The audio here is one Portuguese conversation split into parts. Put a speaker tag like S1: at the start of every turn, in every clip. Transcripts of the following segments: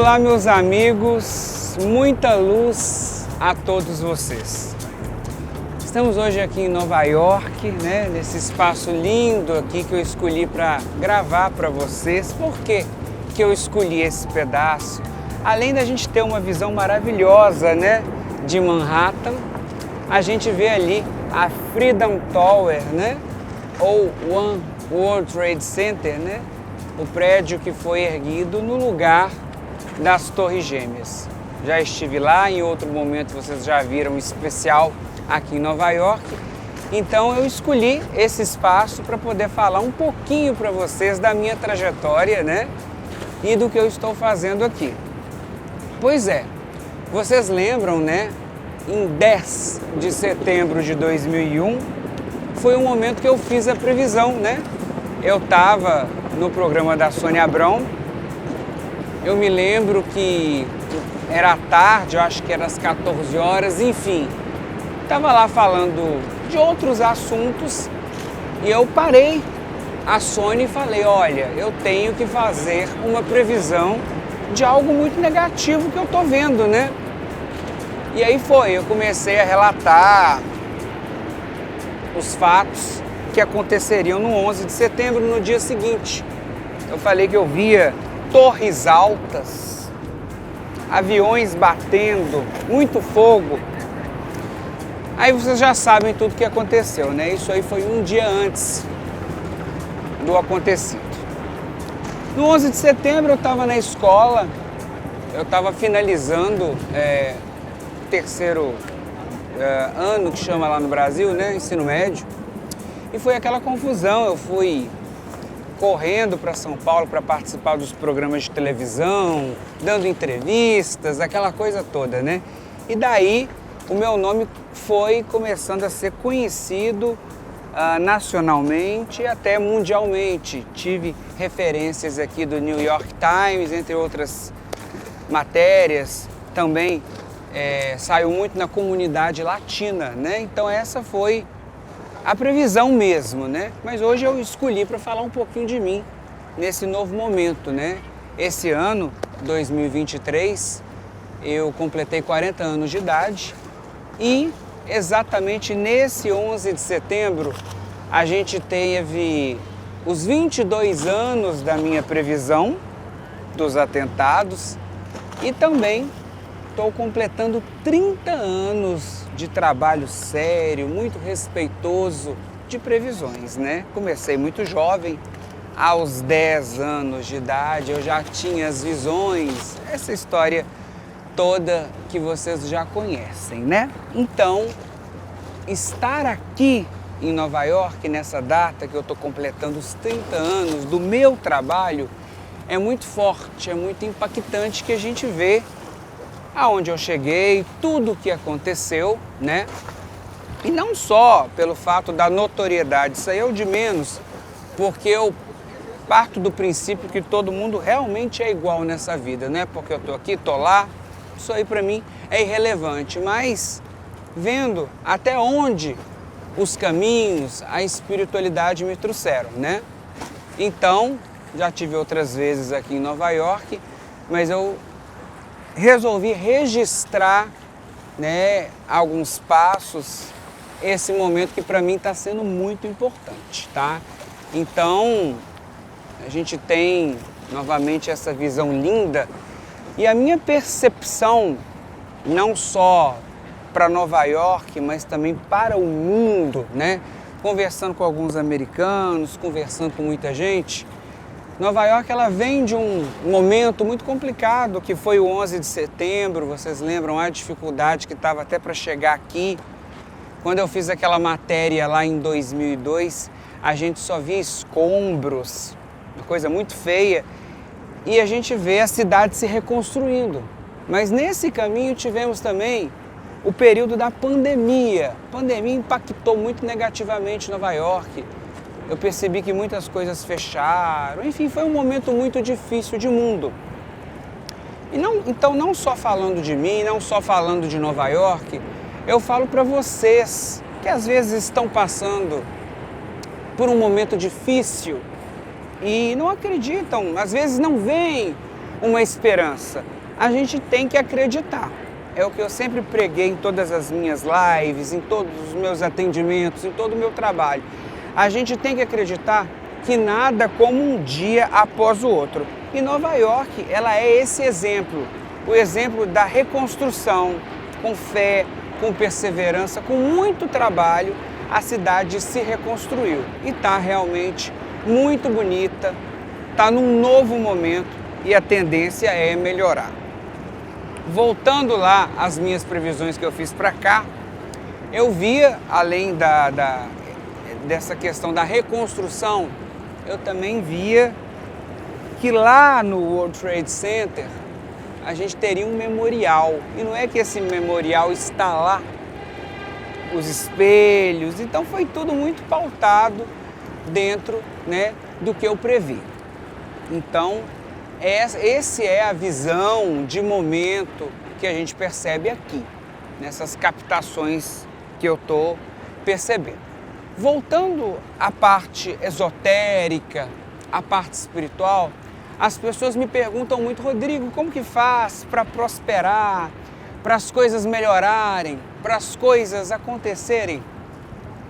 S1: Olá, meus amigos, muita luz a todos vocês. Estamos hoje aqui em Nova York, né, nesse espaço lindo aqui que eu escolhi para gravar para vocês. Por que eu escolhi esse pedaço? Além da gente ter uma visão maravilhosa, né, de Manhattan, a gente vê ali a Freedom Tower, né, ou One World Trade Center, né, o prédio que foi erguido no lugar das Torres Gêmeas. Já estive lá, em outro momento vocês já viram um especial aqui em Nova York. Então eu escolhi esse espaço para poder falar um pouquinho para vocês da minha trajetória, né? E do que eu estou fazendo aqui. Pois é, vocês lembram, né? Em 10 de setembro de 2001, foi um momento que eu fiz a previsão, né? Eu estava no programa da Sônia Abrão. Eu me lembro que era à tarde, eu acho que era às 14 horas, enfim. Estava lá falando de outros assuntos e eu parei a Sônia e falei, olha, eu tenho que fazer uma previsão de algo muito negativo que eu tô vendo, né? E aí eu comecei a relatar os fatos que aconteceriam no 11 de setembro, no dia seguinte. Eu falei que eu via torres altas, aviões batendo, muito fogo. Aí vocês já sabem tudo o que aconteceu, né? Isso aí foi um dia antes do acontecido. No 11 de setembro eu estava na escola, eu estava finalizando o terceiro ano que chama lá no Brasil, né? Ensino médio. E foi aquela confusão, eu fui correndo para São Paulo para participar dos programas de televisão, dando entrevistas, aquela coisa toda, né? E daí o meu nome foi começando a ser conhecido nacionalmente e até mundialmente. Tive referências aqui do New York Times, entre outras matérias. Também saiu muito na comunidade latina, né? Então essa foi a previsão mesmo, né? Mas hoje eu escolhi para falar um pouquinho de mim nesse novo momento, né? Esse ano, 2023, eu completei 40 anos de idade e exatamente nesse 11 de setembro a gente teve os 22 anos da minha previsão dos atentados e também estou completando 30 anos de trabalho sério, muito respeitoso de previsões, né? Comecei muito jovem, aos 10 anos de idade, eu já tinha as visões, essa história toda que vocês já conhecem, né? Então, estar aqui em Nova York, nessa data que eu estou completando os 30 anos do meu trabalho, é muito forte, é muito impactante que a gente vê aonde eu cheguei, tudo o que aconteceu, né? E não só pelo fato da notoriedade, isso aí é o de menos, porque eu parto do princípio que todo mundo realmente é igual nessa vida, né? Porque eu tô aqui, tô lá, isso aí para mim é irrelevante, mas vendo até onde os caminhos, a espiritualidade me trouxeram, né? Então, já tive outras vezes aqui em Nova York, mas eu resolvi registrar, né, alguns passos, esse momento que para mim está sendo muito importante, tá? Então, a gente tem novamente essa visão linda e a minha percepção, não só para Nova York, mas também para o mundo, né? Conversando com alguns americanos, conversando com muita gente, Nova York ela vem de um momento muito complicado que foi o 11 de setembro, vocês lembram a dificuldade que estava até para chegar aqui. Quando eu fiz aquela matéria lá em 2002, a gente só via escombros, uma coisa muito feia, e a gente vê a cidade se reconstruindo. Mas nesse caminho tivemos também o período da pandemia. A pandemia impactou muito negativamente Nova York. Eu percebi que muitas coisas fecharam, enfim, foi um momento muito difícil de mundo. Então, não só falando de mim, não só falando de Nova York, eu falo para vocês que às vezes estão passando por um momento difícil e não acreditam, às vezes não veem uma esperança. a gente tem que acreditar. É o que eu sempre preguei em todas as minhas lives, em todos os meus atendimentos, em todo o meu trabalho. A gente tem que acreditar que nada como um dia após o outro. E Nova York, ela é esse exemplo, o exemplo da reconstrução, com fé, com perseverança, com muito trabalho, a cidade se reconstruiu. E está realmente muito bonita, está num novo momento e a tendência é melhorar. Voltando lá às minhas previsões que eu fiz para cá, eu via, além dessa questão da reconstrução, eu também via que lá no World Trade Center a gente teria um memorial. E não é que esse memorial está lá, os espelhos, então foi tudo muito pautado dentro, né, do que eu previ. Então, essa é a visão de momento que a gente percebe aqui, nessas captações que eu estou percebendo. Voltando à parte esotérica, à parte espiritual, as pessoas me perguntam muito: Rodrigo, como que faz para prosperar, para as coisas melhorarem, para as coisas acontecerem?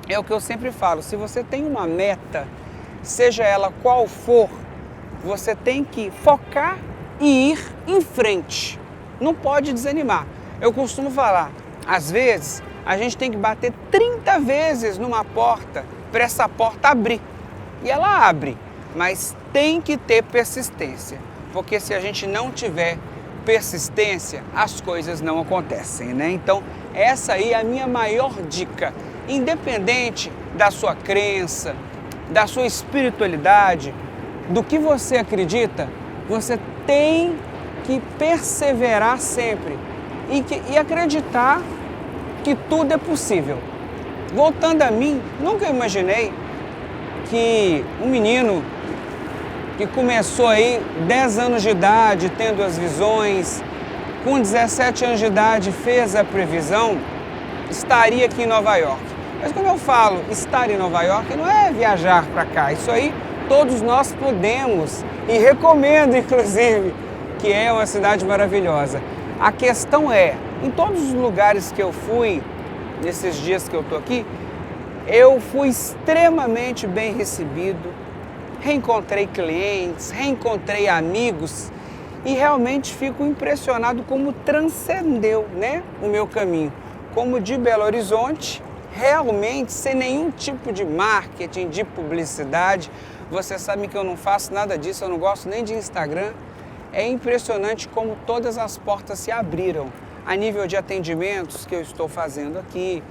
S1: É o que eu sempre falo, se você tem uma meta, seja ela qual for, você tem que focar e ir em frente. Não pode desanimar. Eu costumo falar, às vezes a gente tem que bater 30 vezes numa porta para essa porta abrir. E ela abre, mas tem que ter persistência. Porque se a gente não tiver persistência, as coisas não acontecem, né? Então, essa aí é a minha maior dica. Independente da sua crença, da sua espiritualidade, do que você acredita, você tem que perseverar sempre e acreditar que tudo é possível. Voltando a mim, nunca imaginei que um menino que começou aí 10 anos de idade, tendo as visões, com 17 anos de idade fez a previsão, estaria aqui em Nova York. Mas quando eu falo estar em Nova York, não é viajar para cá, isso aí todos nós podemos e recomendo, inclusive, que é uma cidade maravilhosa. A questão é, em todos os lugares que eu fui, nesses dias que eu estou aqui, eu fui extremamente bem recebido, reencontrei clientes, reencontrei amigos e realmente fico impressionado como transcendeu, né, o meu caminho. Como de Belo Horizonte, realmente sem nenhum tipo de marketing, de publicidade. Você sabe que eu não faço nada disso, eu não gosto nem de Instagram. É impressionante como todas as portas se abriram a nível de atendimentos que eu estou fazendo aqui.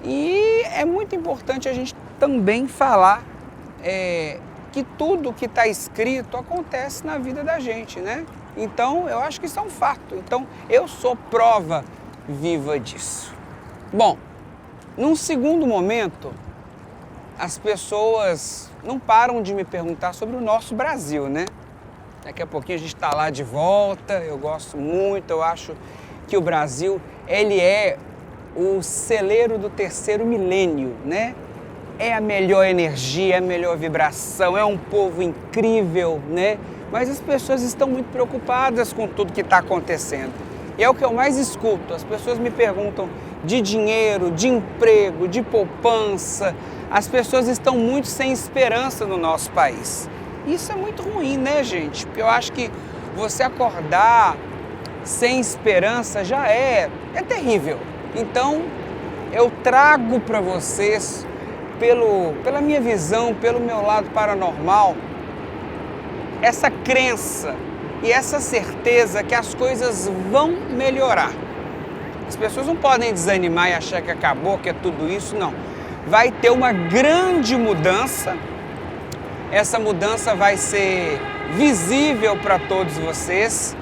S1: E é muito importante a gente também falar que tudo que está escrito acontece na vida da gente, né? Então, eu acho que isso é um fato. Então, eu sou prova viva disso. Bom, num segundo momento, as pessoas não param de me perguntar sobre o nosso Brasil, né? Daqui a pouquinho a gente está lá de volta, eu gosto muito, eu acho que o Brasil, ele é o celeiro do terceiro milênio, né? É a melhor energia, é a melhor vibração, é um povo incrível, né? Mas as pessoas estão muito preocupadas com tudo que está acontecendo. E é o que eu mais escuto, as pessoas me perguntam de dinheiro, de emprego, de poupança. As pessoas estão muito sem esperança no nosso país. Isso é muito ruim, né, gente? Porque eu acho que você acordar sem esperança já é terrível. Então, eu trago para vocês, pela minha visão, pelo meu lado paranormal, essa crença e essa certeza que as coisas vão melhorar. As pessoas não podem desanimar e achar que acabou, que é tudo isso, não. Vai ter uma grande mudança, essa mudança vai ser visível para todos vocês,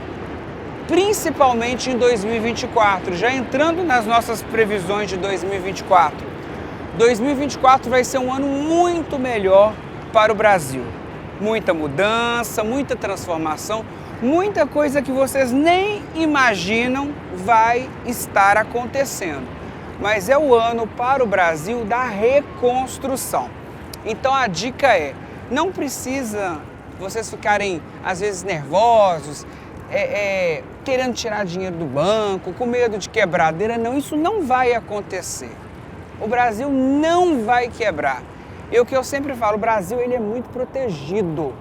S1: principalmente em 2024, já entrando nas nossas previsões de 2024. 2024 vai ser um ano muito melhor para o Brasil. Muita mudança, muita transformação, muita coisa que vocês nem imaginam vai estar acontecendo. Mas é o ano para o Brasil da reconstrução. Então a dica é, não precisa vocês ficarem às vezes nervosos, querendo tirar dinheiro do banco, com medo de quebradeira. Não, isso não vai acontecer. O Brasil não vai quebrar. E o que eu sempre falo, o Brasil ele é muito protegido.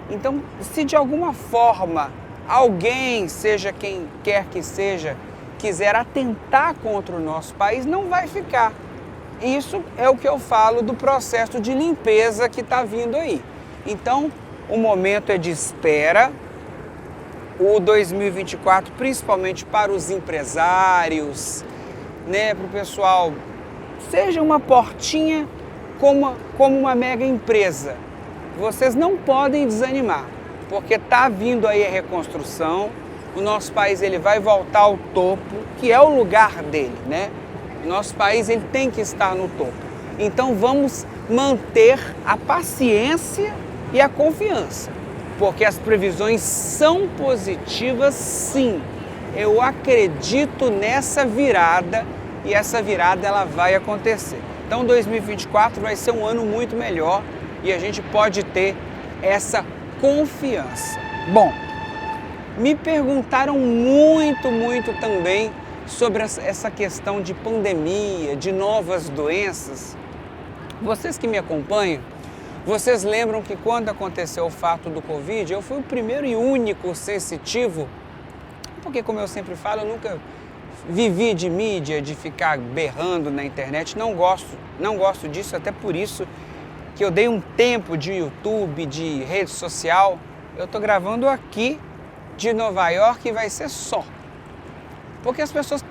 S1: Então, se de alguma forma alguém, seja quem quer que seja, quiser atentar contra o nosso país, não vai ficar. Isso é o que eu falo do processo de limpeza que está vindo aí. Então, o momento é de espera. O 2024, principalmente para os empresários, né, para o pessoal, seja uma portinha como uma mega empresa. Vocês não podem desanimar, porque está vindo aí a reconstrução. O nosso país ele vai voltar ao topo, que é o lugar dele, né? O nosso país ele tem que estar no topo. Então vamos manter a paciência e a confiança, porque as previsões são positivas, sim. Eu acredito nessa virada e essa virada ela vai acontecer. Então 2024 vai ser um ano muito melhor e a gente pode ter essa confiança. Bom, me perguntaram muito também sobre essa questão de pandemia, de novas doenças. Vocês que me acompanham, vocês lembram que quando aconteceu o fato do Covid, eu fui o primeiro e único sensitivo, porque como eu sempre falo, eu nunca vivi de mídia, de ficar berrando na internet, não gosto disso, até por isso que eu dei um tempo de YouTube, de rede social. Eu estou gravando aqui de Nova York e vai ser só. Porque as pessoas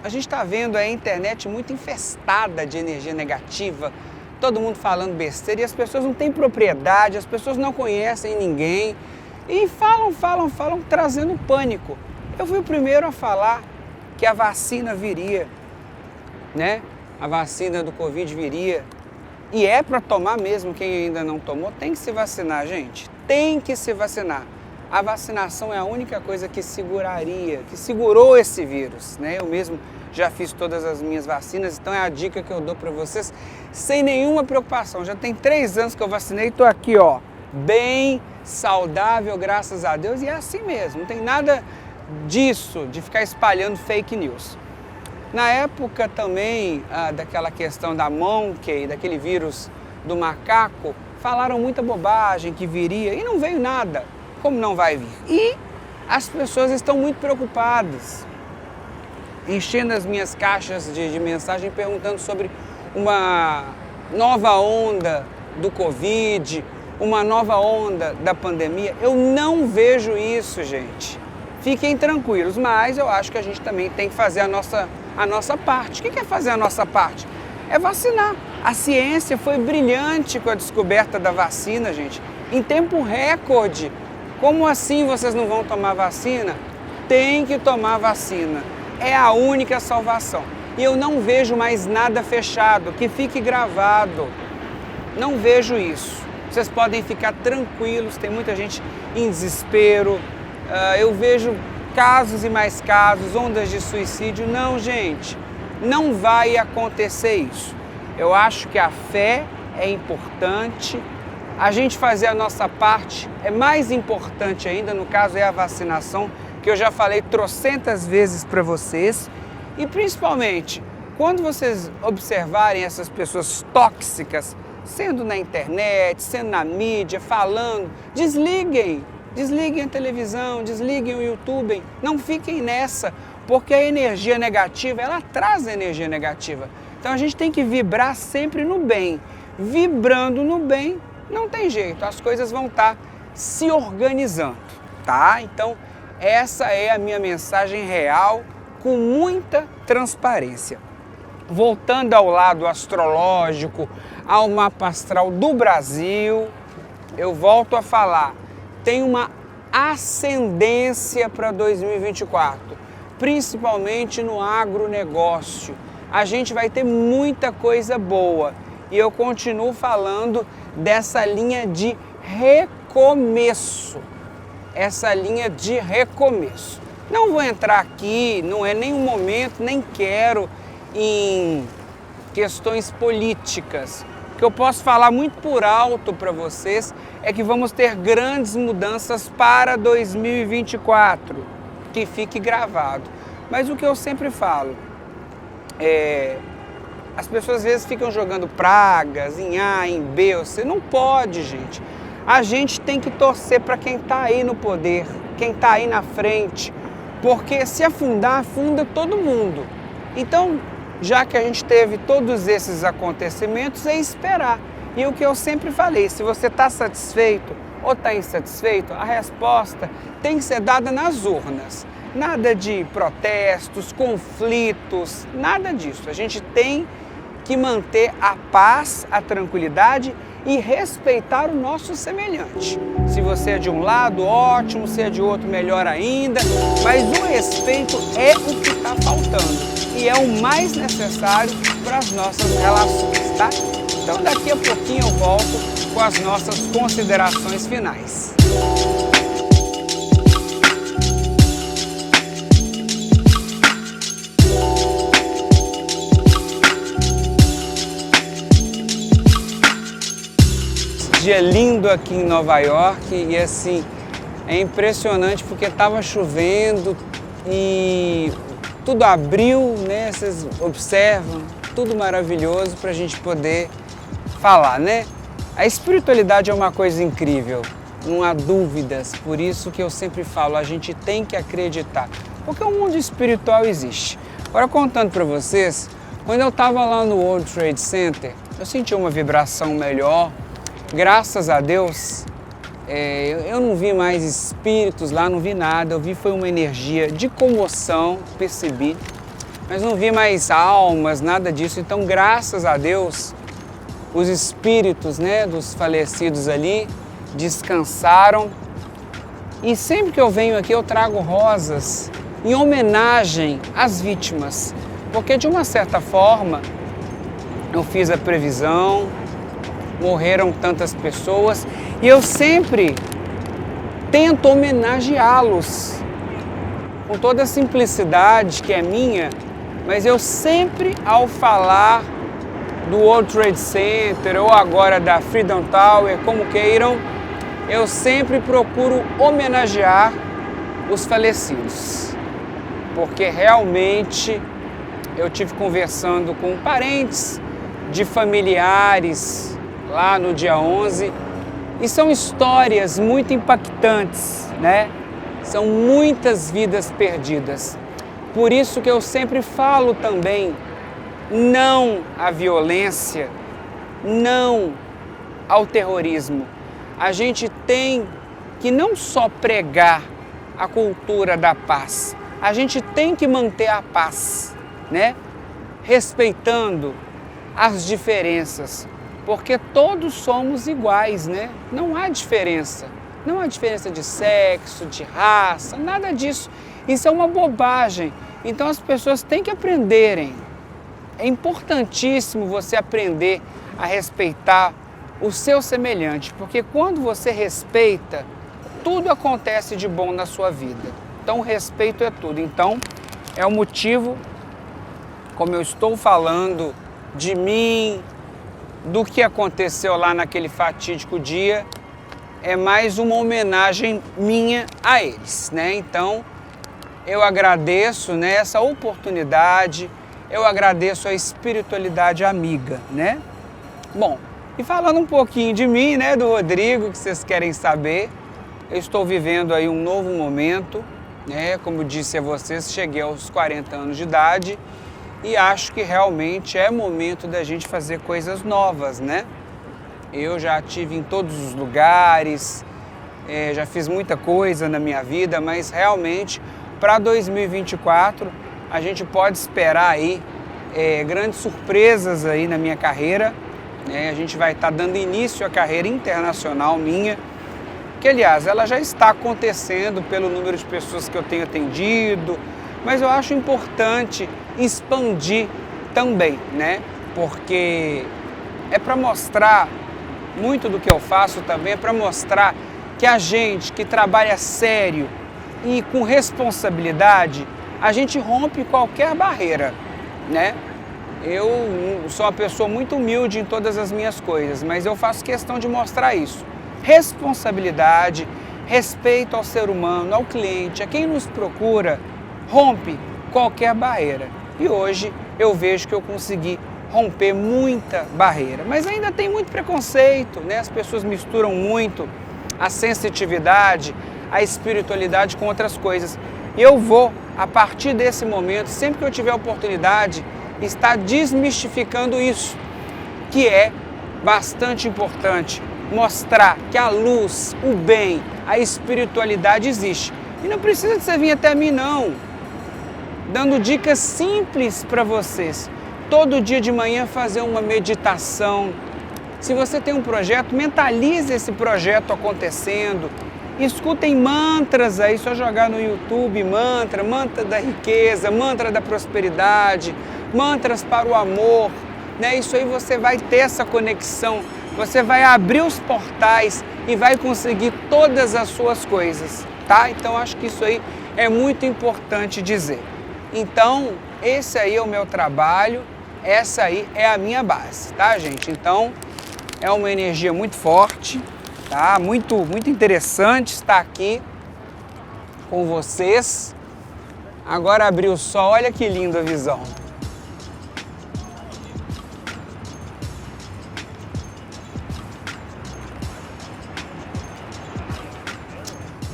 S1: a gente está vendo a internet muito infestada de energia negativa, todo mundo falando besteira e as pessoas não têm propriedade, as pessoas não conhecem ninguém e falam, trazendo pânico. Eu fui o primeiro a falar que a vacina viria, né? A vacina do Covid viria. E é para tomar mesmo, quem ainda não tomou, tem que se vacinar, gente. Tem que se vacinar. A vacinação é a única coisa que segurou esse vírus, né? Eu mesmo já fiz todas as minhas vacinas, então é a dica que eu dou para vocês, sem nenhuma preocupação. Já tem 3 anos que eu vacinei, estou aqui, ó, bem saudável, graças a Deus, e é assim mesmo, não tem nada disso, de ficar espalhando fake news. Na época também daquela questão da monkey, daquele vírus do macaco, falaram muita bobagem que viria e não veio nada. Como não vai vir? E as pessoas estão muito preocupadas, enchendo as minhas caixas de mensagem perguntando sobre uma nova onda do Covid, uma nova onda da pandemia. Eu não vejo isso, gente. Fiquem tranquilos, mas eu acho que a gente também tem que fazer a nossa parte. O que é fazer a nossa parte? É vacinar. A ciência foi brilhante com a descoberta da vacina, gente. Em tempo recorde. Como assim vocês não vão tomar vacina? Tem que tomar vacina. É a única salvação. E eu não vejo mais nada fechado, que fique gravado. Não vejo isso. Vocês podem ficar tranquilos, tem muita gente em desespero. Eu vejo casos e mais casos, ondas de suicídio. Não, gente, não vai acontecer isso. Eu acho que a fé é importante. A gente fazer a nossa parte é mais importante ainda, no caso é a vacinação, que eu já falei trocentas vezes para vocês. E principalmente, quando vocês observarem essas pessoas tóxicas, sendo na internet, sendo na mídia, falando, desliguem a televisão, desliguem o YouTube, não fiquem nessa, porque a energia negativa, ela traz energia negativa. Então a gente tem que vibrar sempre no bem. Vibrando no bem, não tem jeito, as coisas vão estar se organizando, tá? Então, essa é a minha mensagem real, com muita transparência. Voltando ao lado astrológico, ao mapa astral do Brasil, eu volto a falar, tem uma ascendência para 2024, principalmente no agronegócio. A gente vai ter muita coisa boa e eu continuo falando dessa linha de recomeço, Não vou entrar aqui, não é nem o momento, nem quero em questões políticas. O que eu posso falar muito por alto para vocês é que vamos ter grandes mudanças para 2024. que fique gravado. Mas o que eu sempre falo, as pessoas às vezes ficam jogando pragas em A, em B, ou C. Não pode, gente. A gente tem que torcer para quem está aí no poder, quem está aí na frente, porque se afundar, afunda todo mundo. Então, já que a gente teve todos esses acontecimentos, é esperar. E o que eu sempre falei, se você está satisfeito ou está insatisfeito, a resposta tem que ser dada nas urnas. Nada de protestos, conflitos, nada disso. A gente tem que manter a paz, a tranquilidade e respeitar o nosso semelhante. Se você é de um lado, ótimo, se é de outro, melhor ainda, mas o respeito é o que está faltando e é o mais necessário para as nossas relações, tá? Então daqui a pouquinho eu volto com as nossas considerações finais. Dia lindo aqui em Nova York e assim, é impressionante porque estava chovendo e tudo abriu, né? Vocês observam, tudo maravilhoso para a gente poder falar, né? A espiritualidade é uma coisa incrível, não há dúvidas, por isso que eu sempre falo, a gente tem que acreditar, porque o mundo espiritual existe. Agora contando para vocês, quando eu estava lá no World Trade Center, eu senti uma vibração melhor. Graças a Deus, eu não vi mais espíritos lá, não vi nada, eu vi foi uma energia de comoção, percebi, mas não vi mais almas, nada disso. Então, graças a Deus, os espíritos, né, dos falecidos ali descansaram. E sempre que eu venho aqui eu trago rosas em homenagem às vítimas, porque de uma certa forma eu fiz a previsão, morreram tantas pessoas e eu sempre tento homenageá-los com toda a simplicidade que é minha, mas eu sempre, ao falar do World Trade Center ou agora da Freedom Tower, como queiram, eu sempre procuro homenagear os falecidos, porque realmente eu tive conversando com parentes de familiares lá no dia 11, e são histórias muito impactantes, né? São muitas vidas perdidas. Por isso que eu sempre falo também, não à violência, não ao terrorismo. A gente tem que não só pregar a cultura da paz, a gente tem que manter a paz, né? Respeitando as diferenças, porque todos somos iguais, né? Não há diferença. Não há diferença de sexo, de raça, nada disso. Isso é uma bobagem. Então as pessoas têm que aprenderem. É importantíssimo você aprender a respeitar o seu semelhante, porque quando você respeita, tudo acontece de bom na sua vida. Então o respeito é tudo. Então é o motivo, como eu estou falando de mim, do que aconteceu lá naquele fatídico dia, é mais uma homenagem minha a eles, né? Então, eu agradeço, né, essa oportunidade, eu agradeço a espiritualidade amiga, né? Bom, e falando um pouquinho de mim, né, do Rodrigo, que vocês querem saber, eu estou vivendo aí um novo momento, né? Como disse a vocês, cheguei aos 40 anos de idade, e acho que realmente é momento da gente fazer coisas novas, né? Eu já estive em todos os lugares, já fiz muita coisa na minha vida, mas realmente para 2024 a gente pode esperar aí grandes surpresas aí na minha carreira, né? A gente vai estar dando início à carreira internacional minha, que aliás ela já está acontecendo pelo número de pessoas que eu tenho atendido, mas eu acho importante expandir também, né? Porque é para mostrar, muito do que eu faço também é para mostrar que a gente que trabalha sério e com responsabilidade, a gente rompe qualquer barreira, né? Eu sou uma pessoa muito humilde em todas as minhas coisas, mas eu faço questão de mostrar isso. Responsabilidade, respeito ao ser humano, ao cliente, a quem nos procura, rompe qualquer barreira. E hoje eu vejo que eu consegui romper muita barreira, mas ainda tem muito preconceito, né? As pessoas misturam muito a sensitividade, a espiritualidade com outras coisas. E eu vou, a partir desse momento, sempre que eu tiver oportunidade, estar desmistificando isso, que é bastante importante, mostrar que a luz, o bem, a espiritualidade existe. E não precisa de você vir até mim, não. Dando dicas simples para vocês. Todo dia de manhã fazer uma meditação. Se você tem um projeto, mentalize esse projeto acontecendo. Escutem mantras aí, só jogar no YouTube, mantra da riqueza, mantra da prosperidade, mantras para o amor, né? Isso aí você vai ter essa conexão, você vai abrir os portais e vai conseguir todas as suas coisas, tá? Então acho que isso aí é muito importante dizer. Então, esse aí é o meu trabalho, essa aí é a minha base, tá, gente? Então, é uma energia muito forte, tá? Muito interessante estar aqui com vocês. Agora abriu o sol, olha que linda a visão.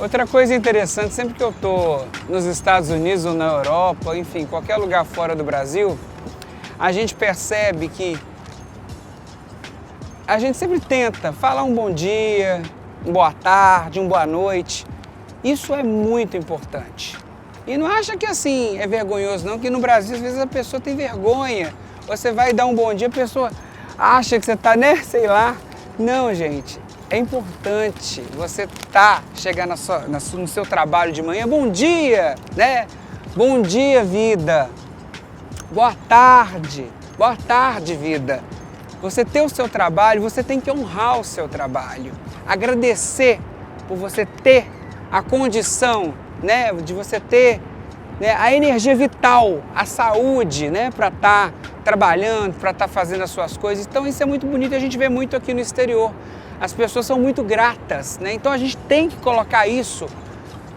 S1: Outra coisa interessante, sempre que eu estou nos Estados Unidos ou na Europa, enfim, qualquer lugar fora do Brasil, a gente percebe que a gente sempre tenta falar um bom dia, uma boa tarde, uma boa noite. Isso é muito importante. E não acha que assim é vergonhoso não, que no Brasil às vezes a pessoa tem vergonha. Você vai dar um bom dia, a pessoa acha que você está, né, sei lá. Não, gente, é importante você chegar no seu trabalho de manhã, bom dia, né? Bom dia, vida. Boa tarde, vida. Você ter o seu trabalho, você tem que honrar o seu trabalho. Agradecer por você ter a condição, né, de você ter, né, a energia vital, a saúde, né, para estar trabalhando, para estar fazendo as suas coisas. Então isso é muito bonito, a gente vê muito aqui no exterior. As pessoas são muito gratas, né? Então a gente tem que colocar isso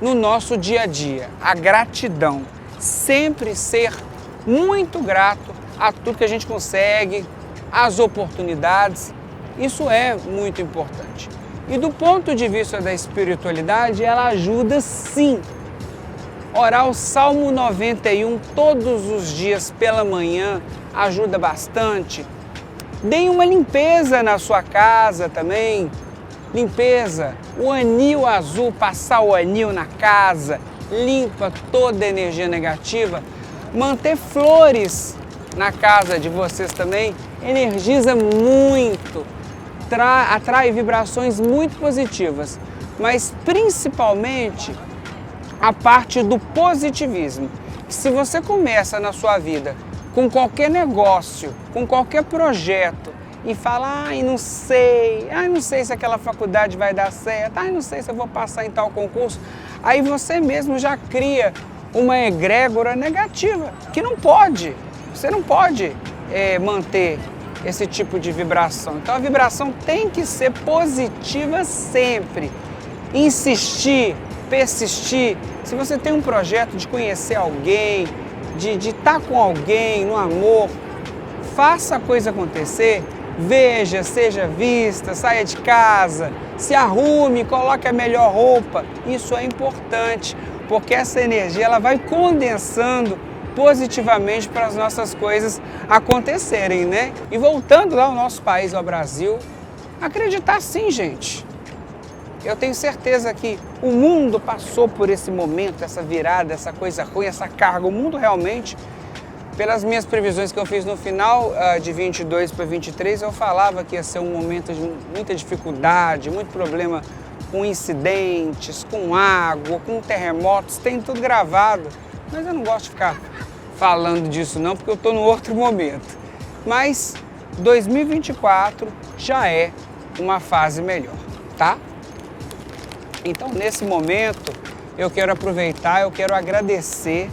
S1: no nosso dia a dia. A gratidão. Sempre ser muito grato a tudo que a gente consegue, às oportunidades. Isso é muito importante. E do ponto de vista da espiritualidade, ela ajuda sim. Orar o Salmo 91 todos os dias pela manhã ajuda bastante. Deem uma limpeza na sua casa também. Limpeza. O anil azul, passar o anil na casa, limpa toda a energia negativa. Manter flores na casa de vocês também energiza muito, atrai vibrações muito positivas, mas principalmente a parte do positivismo. Se você começa na sua vida com qualquer negócio, com qualquer projeto e fala, não sei se aquela faculdade vai dar certo, não sei se eu vou passar em tal concurso, aí você mesmo já cria uma egrégora negativa, que não pode, você não pode manter esse tipo de vibração. Então a vibração tem que ser positiva sempre, insistir, persistir. Se você tem um projeto de conhecer alguém, de estar com alguém no amor, faça a coisa acontecer, veja, seja vista, saia de casa, se arrume, coloque a melhor roupa. Isso é importante, porque essa energia ela vai condensando positivamente para as nossas coisas acontecerem, né? E voltando lá ao nosso país, ao Brasil, acreditar sim, gente. Eu tenho certeza que o mundo passou por esse momento, essa virada, essa coisa ruim, essa carga. O mundo realmente, pelas minhas previsões que eu fiz no final de 22 para 23, eu falava que ia ser um momento de muita dificuldade, muito problema com incidentes, com água, com terremotos, tem tudo gravado. Mas eu não gosto de ficar falando disso não, porque eu estou num outro momento. Mas 2024 já é uma fase melhor, tá? Então, nesse momento, eu quero aproveitar, eu quero agradecer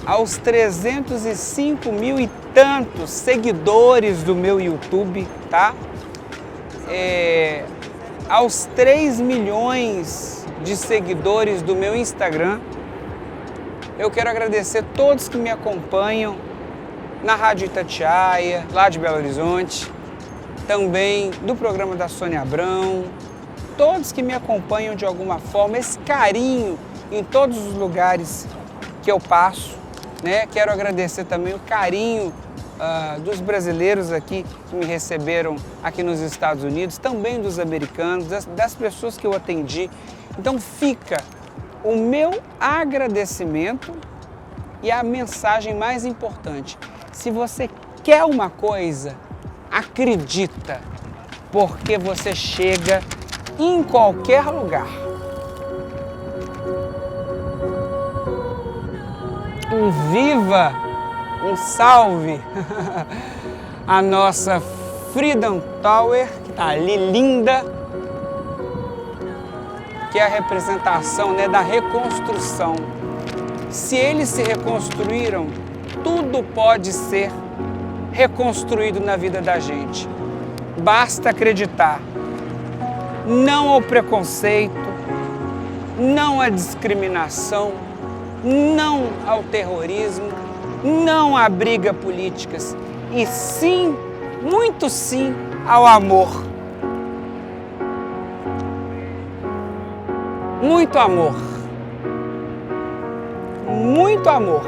S1: aos 305 mil e tantos seguidores do meu YouTube, tá? aos 3 milhões de seguidores do meu Instagram. Eu quero agradecer todos que me acompanham na Rádio Itatiaia, lá de Belo Horizonte, também do programa da Sônia Abrão, todos que me acompanham de alguma forma, esse carinho em todos os lugares que eu passo, né? Quero agradecer também o carinho dos brasileiros aqui que me receberam aqui nos Estados Unidos, também dos americanos, das pessoas que eu atendi. Então fica o meu agradecimento e a mensagem mais importante. Se você quer uma coisa, acredita, porque você chega em qualquer lugar. Um viva, um salve a nossa Freedom Tower, que está ali linda, que é a representação, né, da reconstrução. Se eles se reconstruíram, tudo pode ser reconstruído na vida da gente. Basta acreditar. Não ao preconceito, não à discriminação, não ao terrorismo, não a briga políticas, e sim, muito sim, ao amor. Muito amor. Muito amor.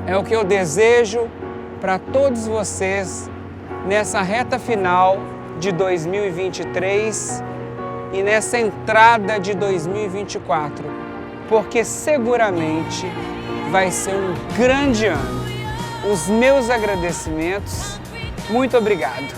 S1: É o que eu desejo para todos vocês nessa reta final de 2023 e nessa entrada de 2024, porque seguramente vai ser um grande ano. Os meus agradecimentos, muito obrigado.